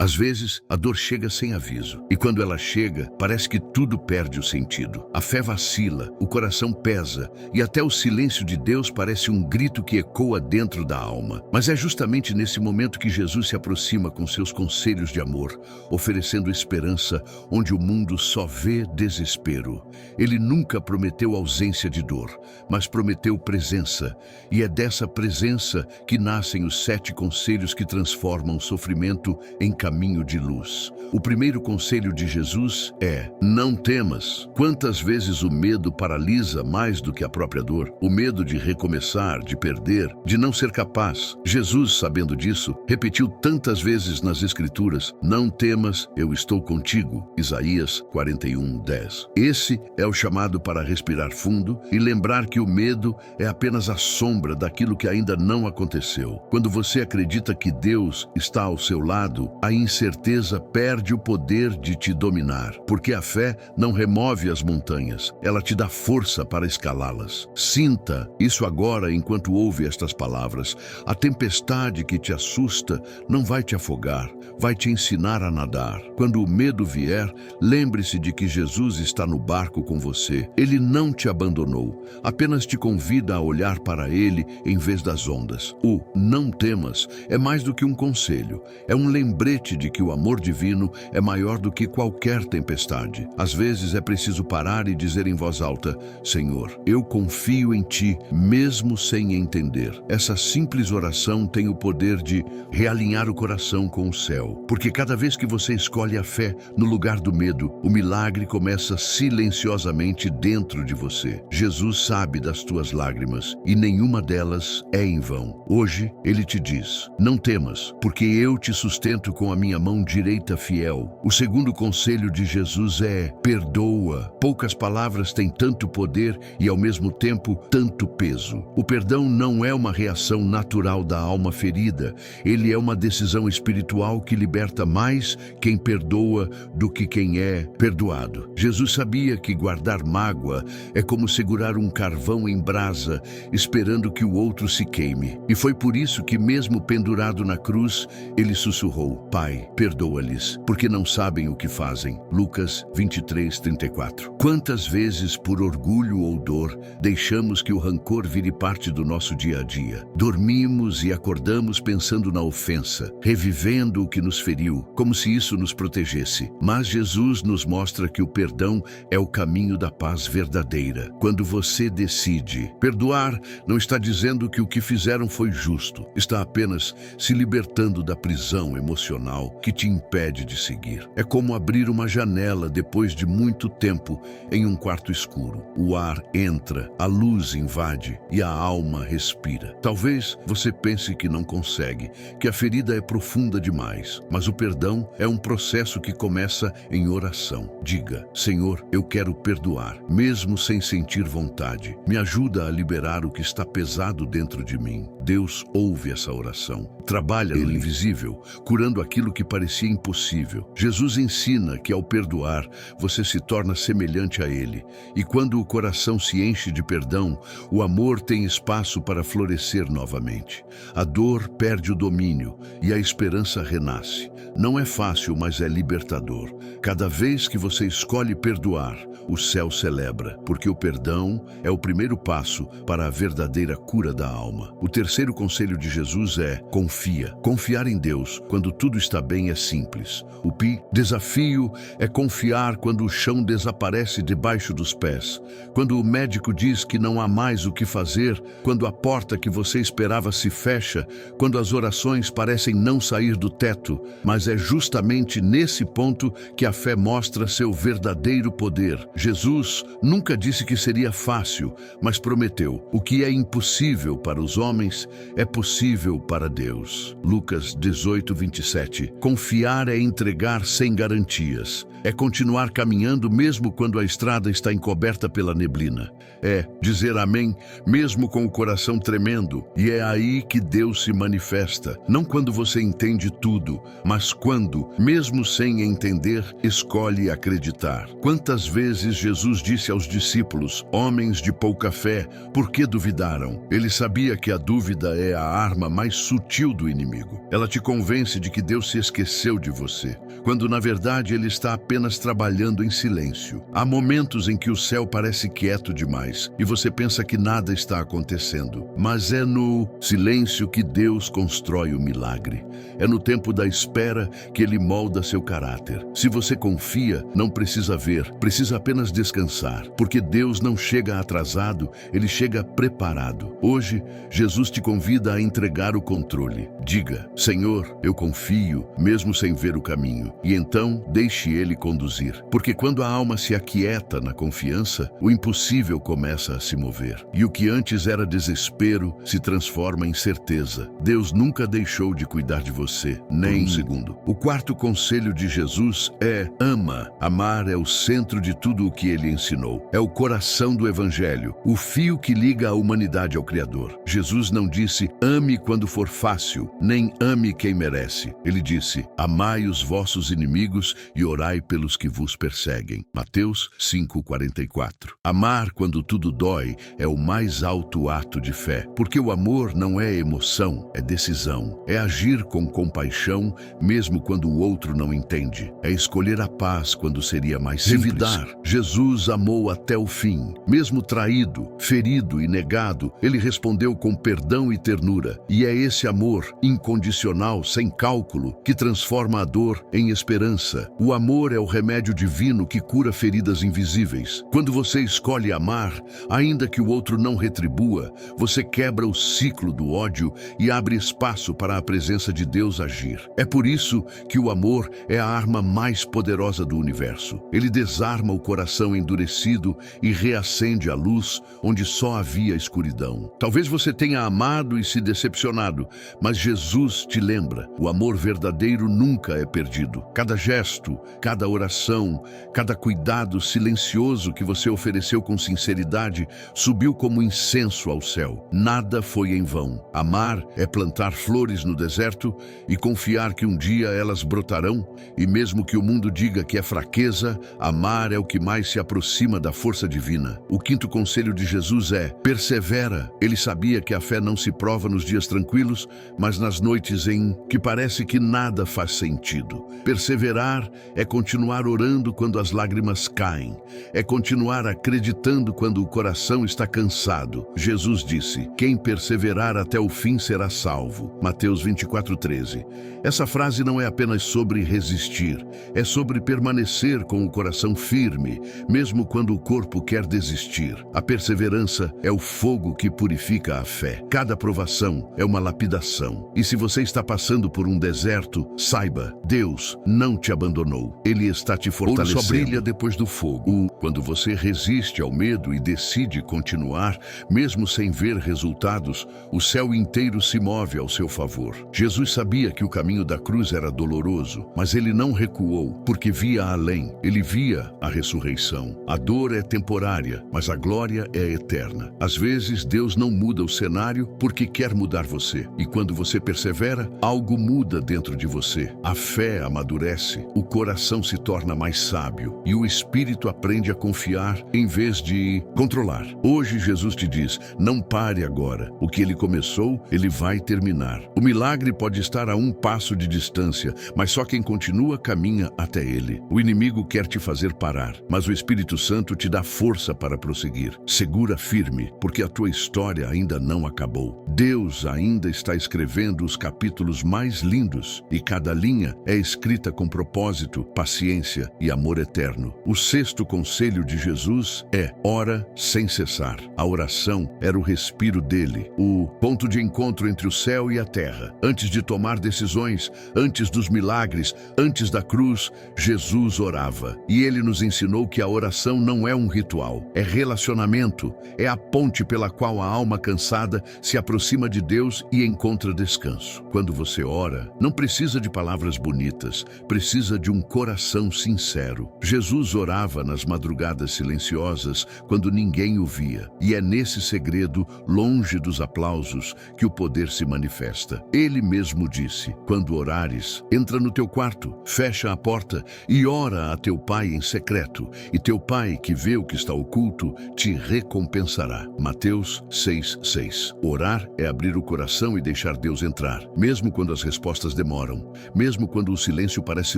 Às vezes, a dor chega sem aviso, e quando ela chega, parece que tudo perde o sentido. A fé vacila, o coração pesa, e até o silêncio de Deus parece um grito que ecoa dentro da alma. Mas é justamente nesse momento que Jesus se aproxima com seus conselhos de amor, oferecendo esperança onde o mundo só vê desespero. Ele nunca prometeu ausência de dor, mas prometeu presença, e é dessa presença que nascem os 7 conselhos que transformam o sofrimento em caminho de luz. O primeiro conselho de Jesus é: não temas. Quantas vezes o medo paralisa mais do que a própria dor? O medo de recomeçar, de perder, de não ser capaz. Jesus, sabendo disso, repetiu tantas vezes nas Escrituras: não temas, eu estou contigo. Isaías 41:10. Esse é o chamado para respirar fundo e lembrar que o medo é apenas a sombra daquilo que ainda não aconteceu. Quando você acredita que Deus está ao seu lado, a incerteza perde o poder de te dominar, porque a fé não remove as montanhas, ela te dá força para escalá-las. Sinta isso agora enquanto ouve estas palavras. A tempestade que te assusta não vai te afogar, vai te ensinar a nadar. Quando o medo vier, lembre-se de que Jesus está no barco com você. Ele não te abandonou, apenas te convida a olhar para ele em vez das ondas. O não temas é mais do que um conselho, é um lembrete de que o amor divino é maior do que qualquer tempestade. Às vezes é preciso parar e dizer em voz alta: Senhor, eu confio em ti, mesmo sem entender. Essa simples oração tem o poder de realinhar o coração com o céu, porque cada vez que você escolhe a fé no lugar do medo, o milagre começa silenciosamente dentro de você. Jesus sabe das tuas lágrimas e nenhuma delas é em vão. Hoje, ele te diz: não temas, porque eu te sustento com a minha mão direita fiel. O segundo conselho de Jesus é: perdoa. Poucas palavras têm tanto poder e ao mesmo tempo tanto peso. O perdão não é uma reação natural da alma ferida, ele é uma decisão espiritual que liberta mais quem perdoa do que quem é perdoado. Jesus sabia que guardar mágoa é como segurar um carvão em brasa, esperando que o outro se queime. E foi por isso que, mesmo pendurado na cruz, ele sussurrou: Pai, perdoa-lhes, porque não sabem o que fazem. Lucas 23:34. Quantas vezes, por orgulho ou dor, deixamos que o rancor vire parte do nosso dia a dia? Dormimos e acordamos pensando na ofensa, revivendo o que nos feriu, como se isso nos protegesse. Mas Jesus nos mostra que o perdão é o caminho da paz verdadeira. Quando você decide perdoar, não está dizendo que o que fizeram foi justo, está apenas se libertando da prisão emocional que te impede de seguir. É como abrir uma janela depois de muito tempo em um quarto escuro. O ar entra, a luz invade e a alma respira. Talvez você pense que não consegue, que a ferida é profunda demais, mas o perdão é um processo que começa em oração. Diga: Senhor, eu quero perdoar, mesmo sem sentir vontade. Me ajuda a liberar o que está pesado dentro de mim. Deus ouve essa oração. Trabalha no invisível, curando aquilo que parecia impossível. Jesus ensina que ao perdoar, você se torna semelhante a Ele. E quando o coração se enche de perdão, o amor tem espaço para florescer novamente. A dor perde o domínio e a esperança renasce. Não é fácil, mas é libertador. Cada vez que você escolhe perdoar, o céu celebra, porque o perdão é o primeiro passo para a verdadeira cura da alma. O terceiro conselho de Jesus é: confia. Confiar em Deus quando tudo está bem é simples. O desafio é confiar quando o chão desaparece debaixo dos pés, quando o médico diz que não há mais o que fazer, quando a porta que você esperava se fecha, quando as orações parecem não sair do teto. Mas é justamente nesse ponto que a fé mostra seu verdadeiro poder. Jesus nunca disse que seria fácil, mas prometeu: o que é impossível para os homens é possível para Deus. Lucas 18:27. Confiar é entregar sem garantias. É continuar caminhando mesmo quando a estrada está encoberta pela neblina. É dizer amém mesmo com o coração tremendo. E é aí que Deus se manifesta. Não quando você entende tudo, mas quando, mesmo sem entender, escolhe acreditar. Quantas vezes Jesus disse aos discípulos, homens de pouca fé, por que duvidaram? Ele sabia que a dúvida é a arma mais sutil do inimigo. Ela te convence de que Deus se esqueceu de você, quando na verdade Ele está apenas trabalhando em silêncio. Há momentos em que o céu parece quieto demais e você pensa que nada está acontecendo. Mas é no silêncio que Deus constrói o milagre. É no tempo da espera que Ele molda seu caráter. Se você confia, não precisa ver, precisa apenas descansar, porque Deus não chega atrasado, Ele chega preparado. Hoje, Jesus te convida a entregar o controle. Diga, Senhor, eu confio, mesmo sem ver o caminho. E então, deixe Ele conduzir. Porque quando a alma se aquieta na confiança, o impossível começa a se mover. E o que antes era desespero se transforma em certeza. Deus nunca deixou de cuidar de você, nem um segundo. O quarto conselho de Jesus é: ama. Amar é o centro de tudo o que Ele ensinou. É o coração do Evangelho, o fio que liga a humanidade ao Criador. Jesus não disse, ame quando for fácil, nem ame quem merece. Ele disse, amai os vossos inimigos e orai pelos que vos perseguem. Mateus 5,44. Amar quando tudo dói é o mais alto ato de fé, porque o amor não é emoção, é decisão. É agir com compaixão, mesmo quando o outro não entende. É escolher a paz quando seria mais simples. Revidar. Jesus amou até o fim. Mesmo traído, ferido e negado, Ele respondeu com perdão e ternura. E é esse amor incondicional, sem cálculo, que transforma a dor em esperança. O amor é o remédio divino que cura feridas invisíveis. Quando você escolhe amar, ainda que o outro não retribua, você quebra o ciclo do ódio e abre espaço para a presença de Deus agir. É por isso que o amor é a arma mais poderosa do universo. Ele desarma o coração endurecido e reacende a luz onde só havia escuridão. Talvez você tenha amado e se decepcionado, mas Jesus te lembra, o amor verdadeiro nunca é perdido. Cada gesto, cada oração, cada cuidado silencioso que você ofereceu com sinceridade subiu como incenso ao céu. Nada foi em vão. Amar é plantar flores no deserto e confiar que um dia elas brotarão, e mesmo que o mundo diga que é fraqueza, amar é o que mais se aproxima da força divina. O quinto conselho de Jesus é: persevera. Ele sabia que a fé não se prova nos dias tranquilos, mas nas noites em que parece que nada faz sentido. Perseverar é continuar orando quando as lágrimas caem. É continuar acreditando quando o coração está cansado. Jesus disse: quem perseverar até o fim será salvo. Mateus 24:13. Essa frase não é apenas sobre resistir, é sobre permanecer com o coração firme, mesmo quando o corpo quer desistir. A perseverança é o fogo que purifica a fé. Cada provação é uma lapidação. E se você está passando por um deserto, saiba, Deus não te abandonou. Ele está te fortalecendo. Ouro só brilha depois do fogo. Quando você resiste ao medo e decide continuar, mesmo sem ver resultados, o céu inteiro se move ao seu favor. Jesus sabia que o caminho da cruz era doloroso, mas ele não recuou, porque via além. Ele via a ressurreição. A dor é temporária, mas a glória é eterna. Às vezes, Deus não muda o cenário porque quer mudar você. E quando você persevera, algo muda dentro de você. A fé amadurece, o coração se torna mais sábio e o espírito aprende a confiar em vez de controlar. Hoje, Jesus te diz, não pare agora. O que ele começou, ele vai terminar. O milagre pode estar a um passo de distância, mas só quem continua caminha até ele. O inimigo quer te fazer parar, mas o Espírito Santo te dá força para prosseguir. Segura firme, porque a tua história ainda não acabou. Deus ainda está escrevendo os capítulos mais lindos, e cada linha é escrita com propósito, paciência e amor eterno. O sexto conselho de Jesus é: ora sem cessar. A oração era o respiro dele, o ponto de encontro entre o céu e a terra. Antes de tomar decisões, antes dos milagres, antes da cruz, Jesus orava. E ele nos ensinou que a oração não é um ritual, é relacionamento, é a ponte pela qual a alma cansada se aproxima de Deus e encontra descanso. Quando você ora, não precisa de palavras bonitas, milagres precisa de um coração sincero. Jesus orava nas madrugadas silenciosas quando ninguém o via. E é nesse segredo, longe dos aplausos, que o poder se manifesta. Ele mesmo disse: quando orares, entra no teu quarto, fecha a porta e ora a teu pai em secreto, e teu pai, que vê o que está oculto, te recompensará. Mateus 6:6. Orar é abrir o coração e deixar Deus entrar, mesmo quando as respostas demoram, mesmo quando o silêncio parece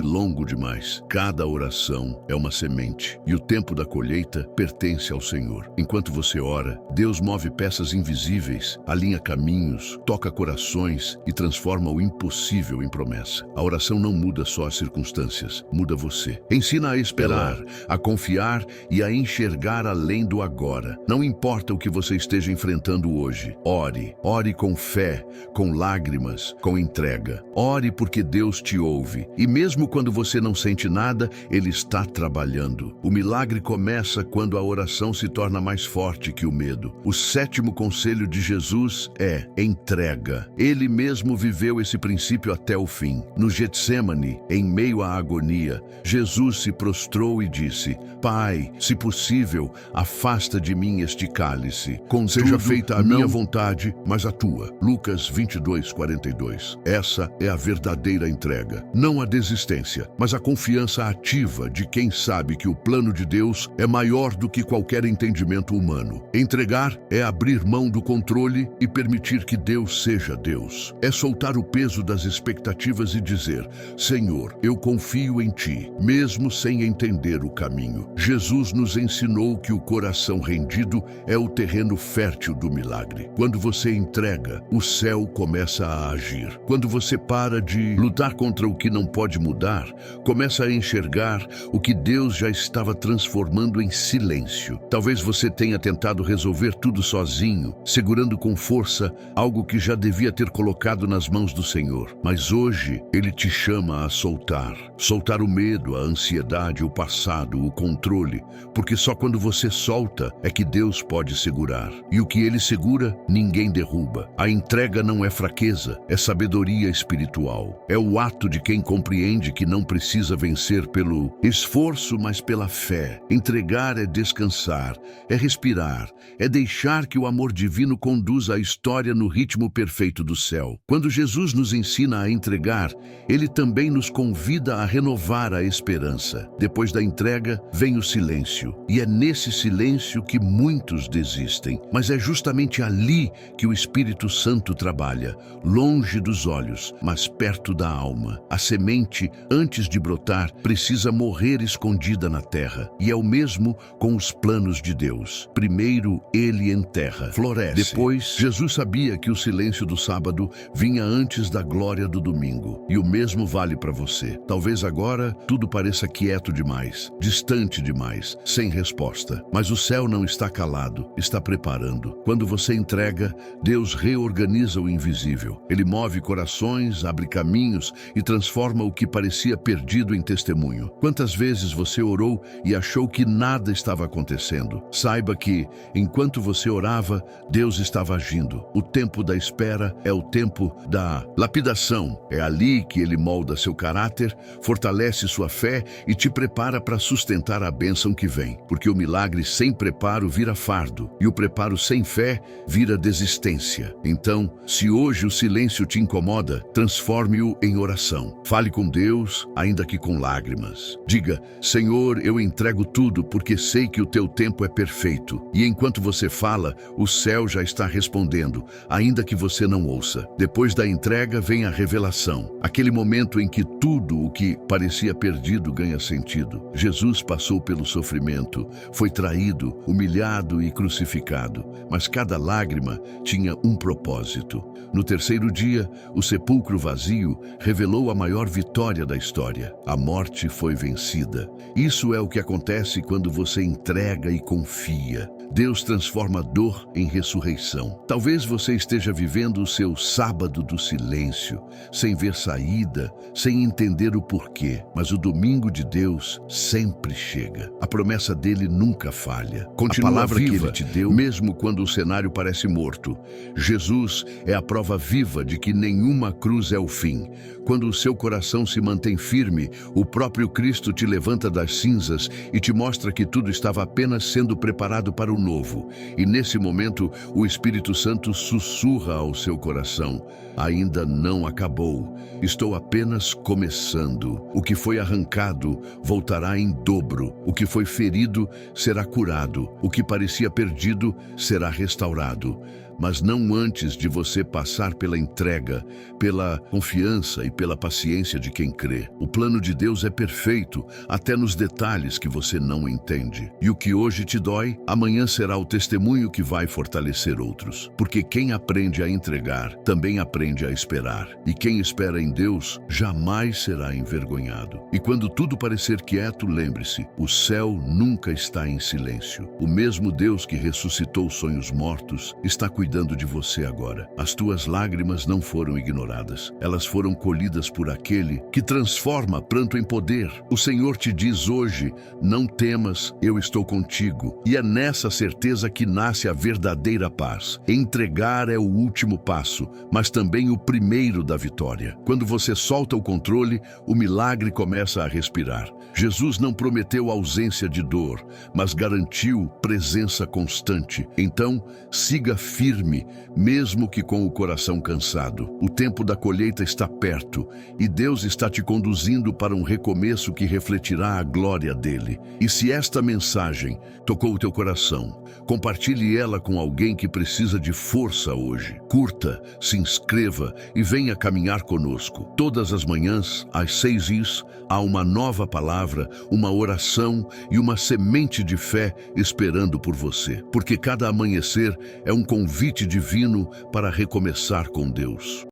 longo demais. Cada oração é uma semente, e o tempo da colheita pertence ao Senhor. Enquanto você ora, Deus move peças invisíveis, alinha caminhos, toca corações e transforma o impossível em promessa. A oração não muda só as circunstâncias, muda você. Ensina a esperar, a confiar e a enxergar além do agora. Não importa o que você esteja enfrentando hoje, ore. Ore com fé, com lágrimas, com entrega. Ore porque Deus te ouve. E mesmo quando você não sente nada, Ele está trabalhando. O milagre começa quando a oração se torna mais forte que o medo. O sétimo conselho de Jesus é entrega. Ele mesmo viveu esse princípio até o fim. No Getsêmani, em meio à agonia, Jesus se prostrou e disse: Pai, se possível, afasta de mim este cálice. Contudo, seja feita a minha vontade, mas a tua. Lucas 22:42. Essa é a verdadeira entrega. Não a desistência, mas a confiança ativa de quem sabe que o plano de Deus é maior do que qualquer entendimento humano. Entregar é abrir mão do controle e permitir que Deus seja Deus. É soltar o peso das expectativas e dizer: Senhor, eu confio em Ti, mesmo sem entender o caminho. Jesus nos ensinou que o coração rendido é o terreno fértil do milagre. Quando você entrega, o céu começa a agir. Quando você para de lutar contra o que não pode mudar, começa a enxergar o que Deus já estava transformando em silêncio. Talvez você tenha tentado resolver tudo sozinho, segurando com força algo que já devia ter colocado nas mãos do Senhor. Mas hoje, Ele te chama a soltar. Soltar o medo, a ansiedade, o passado, o controle, porque só quando você solta é que Deus pode segurar. E o que Ele segura, ninguém derruba. A entrega não é fraqueza, é sabedoria espiritual. É o ato de quem compreende que não precisa vencer pelo esforço, mas pela fé. Entregar é descansar, é respirar, é deixar que o amor divino conduza a história no ritmo perfeito do céu. Quando Jesus nos ensina a entregar, Ele também nos convida a renovar a esperança. Depois da entrega, vem o silêncio. E é nesse silêncio que muitos desistem. Mas é justamente ali que o Espírito Santo trabalha, longe dos olhos, mas perto da alma. A semente, antes de brotar, precisa morrer escondida na terra. E é o mesmo com os planos de Deus. Primeiro, Ele enterra, floresce. Depois, Jesus sabia que o silêncio do sábado vinha antes da glória do domingo. E o mesmo vale para você. Talvez agora tudo pareça quieto demais, distante demais, sem resposta. Mas o céu não está calado, está preparando. Quando você entrega, Deus reorganiza o invisível. Ele move corações, abre caminhos e transforma o que parecia perdido em testemunho. Quantas vezes você orou e achou que nada estava acontecendo? Saiba que, enquanto você orava, Deus estava agindo. O tempo da espera é o tempo da lapidação. É ali que Ele molda seu caráter, fortalece sua fé e te prepara para sustentar a bênção que vem. Porque o milagre sem preparo vira fardo, e o preparo sem fé vira desistência. Então, se hoje o silêncio te incomoda, transforme-o em oração. Fale com Deus, ainda que com lágrimas. Diga: Senhor, eu entrego tudo porque sei que o teu tempo é perfeito. E enquanto você fala, o céu já está respondendo, ainda que você não ouça. Depois da entrega vem a revelação, aquele momento em que tudo o que parecia perdido ganha sentido. Jesus passou pelo sofrimento, foi traído, humilhado e crucificado, mas cada lágrima tinha um propósito. No terceiro dia, o sepulcro vazio revelou a maior vitória da história. A morte foi vencida. Isso é o que acontece quando você entrega e confia. Deus transforma dor em ressurreição. Talvez você esteja vivendo o seu sábado do silêncio, sem ver saída, sem entender o porquê, mas o domingo de Deus sempre chega. A promessa dele nunca falha. Continua a palavra viva que ele te deu, mesmo quando o cenário parece morto. Jesus é a prova viva de que nenhuma cruz é o fim. Quando o seu coração se mantém firme, o próprio Cristo te levanta das cinzas e te mostra que tudo estava apenas sendo preparado para o novo. E nesse momento, o Espírito Santo sussurra ao seu coração: ainda não acabou. Estou apenas começando. O que foi arrancado voltará em dobro. O que foi ferido será curado. O que parecia perdido será restaurado. Mas não antes de você passar pela entrega, pela confiança e pela paciência de quem crê. O plano de Deus é perfeito, até nos detalhes que você não entende. E o que hoje te dói, amanhã será o testemunho que vai fortalecer outros. Porque quem aprende a entregar, também aprende a esperar. E quem espera em Deus, jamais será envergonhado. E quando tudo parecer quieto, lembre-se, o céu nunca está em silêncio. O mesmo Deus que ressuscitou sonhos mortos está cuidando de você agora. As tuas lágrimas não foram ignoradas. Elas foram colhidas por aquele que transforma pranto em poder. O Senhor te diz hoje: não temas, eu estou contigo. E é nessa certeza que nasce a verdadeira paz. Entregar é o último passo, mas também o primeiro da vitória. Quando você solta o controle, o milagre começa a respirar. Jesus não prometeu ausência de dor, mas garantiu presença constante. Então, siga firme, mesmo que com o coração cansado. O tempo da colheita está perto e Deus está te conduzindo para um recomeço que refletirá a glória dele. E se esta mensagem tocou o teu coração, compartilhe ela com alguém que precisa de força hoje. Curta, se inscreva e venha caminhar conosco. Todas as manhãs, às 6h, há uma nova palavra, uma oração e uma semente de fé esperando por você. Porque cada amanhecer é um convite divino para recomeçar com Deus.